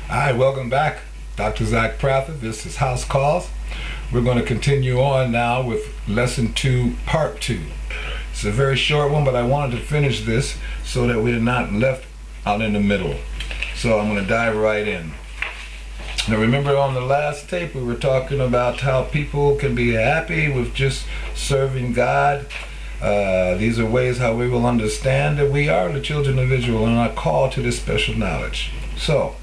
Hi, welcome back. Dr. Zach Prather. This is House Calls. We're going to continue on now with Lesson 2, Part 2. It's a very short one, but I wanted to finish this so that we're not left out in the middle. So I'm going to dive right in. Now remember, on the last tape we were talking about how people can be happy with just serving God. These are ways how we will understand that we are the children of Israel and are called to this special knowledge. So,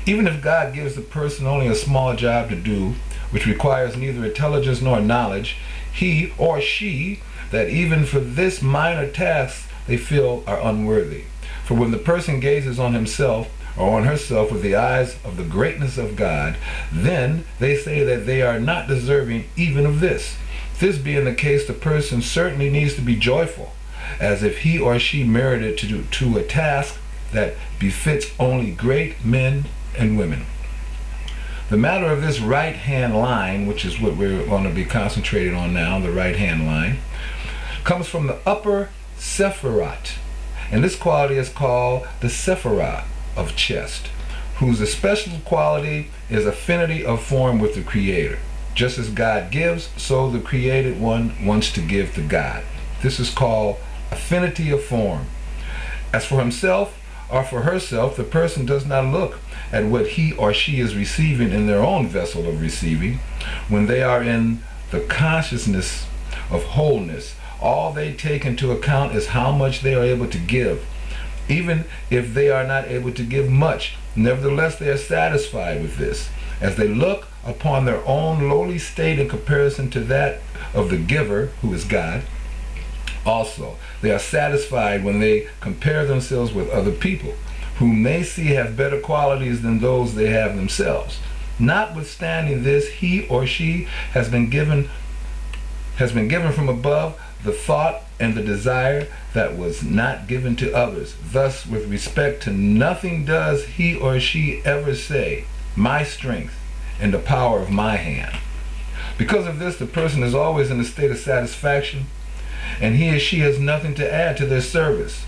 even if God gives the person only a small job to do, which requires neither intelligence nor knowledge, he or she, that even for this minor task they feel are unworthy. For when the person gazes on himself or on herself with the eyes of the greatness of God, then they say that they are not deserving even of this. This being the case, the person certainly needs to be joyful, as if he or she merited to do a task that befits only great men and women. The matter of this right-hand line, which is what we're going to be concentrating on now, the right-hand line, comes from the upper Sephirat, and this quality is called the Sephirah of chest, whose especial quality is affinity of form with the Creator. Just as God gives, so the created one wants to give to God. This is called affinity of form. As for himself or for herself, the person does not look at what he or she is receiving in their own vessel of receiving. When they are in the consciousness of wholeness, all they take into account is how much they are able to give. Even if they are not able to give much, nevertheless they are satisfied with this, as they look upon their own lowly state in comparison to that of the giver, who is God. Also, they are satisfied when they compare themselves with other people, whom they see have better qualities than those they have themselves. Notwithstanding this, he or she has been given from above the thought and the desire that was not given to others. Thus, with respect to nothing does he or she ever say, "My strength and the power of my hand." Because of this, the person is always in a state of satisfaction, and he or she has nothing to add to their service.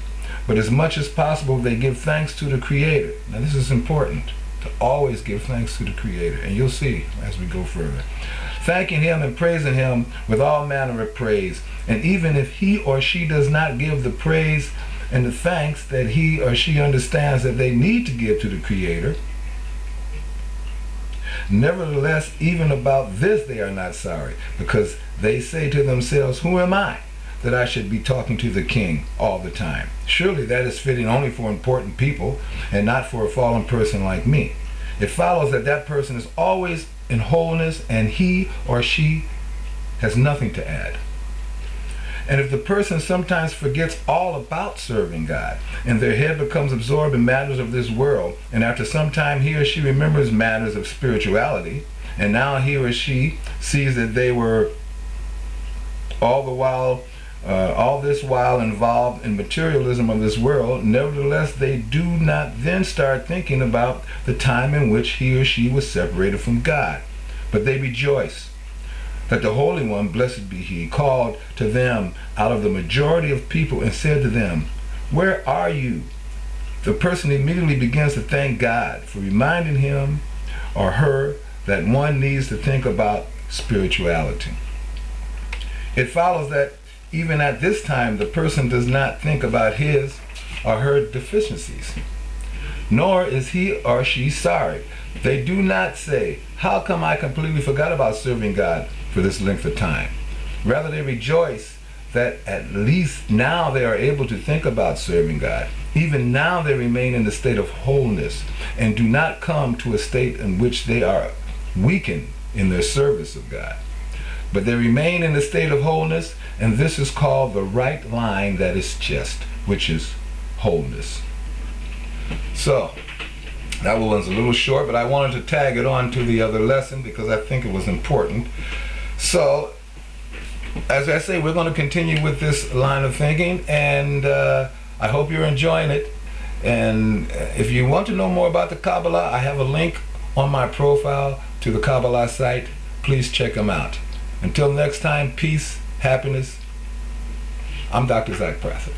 But as much as possible, they give thanks to the Creator. Now this is important, to always give thanks to the Creator, and you'll see as we go further. Thanking Him and praising Him with all manner of praise. And even if he or she does not give the praise and the thanks that he or she understands that they need to give to the Creator, nevertheless, even about this they are not sorry, because they say to themselves, "Who am I that I should be talking to the King all the time? Surely that is fitting only for important people and not for a fallen person like me." It follows that that person is always in wholeness and he or she has nothing to add. And if the person sometimes forgets all about serving God and their head becomes absorbed in matters of this world, and after some time he or she remembers matters of spirituality, and now he or she sees that they were all this while involved in materialism of this world, nevertheless they do not then start thinking about the time in which he or she was separated from God, but they rejoice that the Holy One, blessed be He, called to them out of the majority of people and said to them, "Where are you?" The person immediately begins to thank God for reminding him or her that one needs to think about spirituality. It follows that even at this time the person does not think about his or her deficiencies, nor is he or she sorry. They do not say, "How come I completely forgot about serving God for this length of time?" Rather, they rejoice that at least now they are able to think about serving God. Even now they remain in the state of wholeness and do not come to a state in which they are weakened in their service of God. But they remain in the state of wholeness, and this is called the right line, that is chest, which is wholeness. So, that one's a little short, but I wanted to tag it on to the other lesson because I think it was important. So, as I say, we're going to continue with this line of thinking, and I hope you're enjoying it. And if you want to know more about the Kabbalah, I have a link on my profile to the Kabbalah site. Please check them out. Until next time, peace, happiness. I'm Dr. Zach Prather.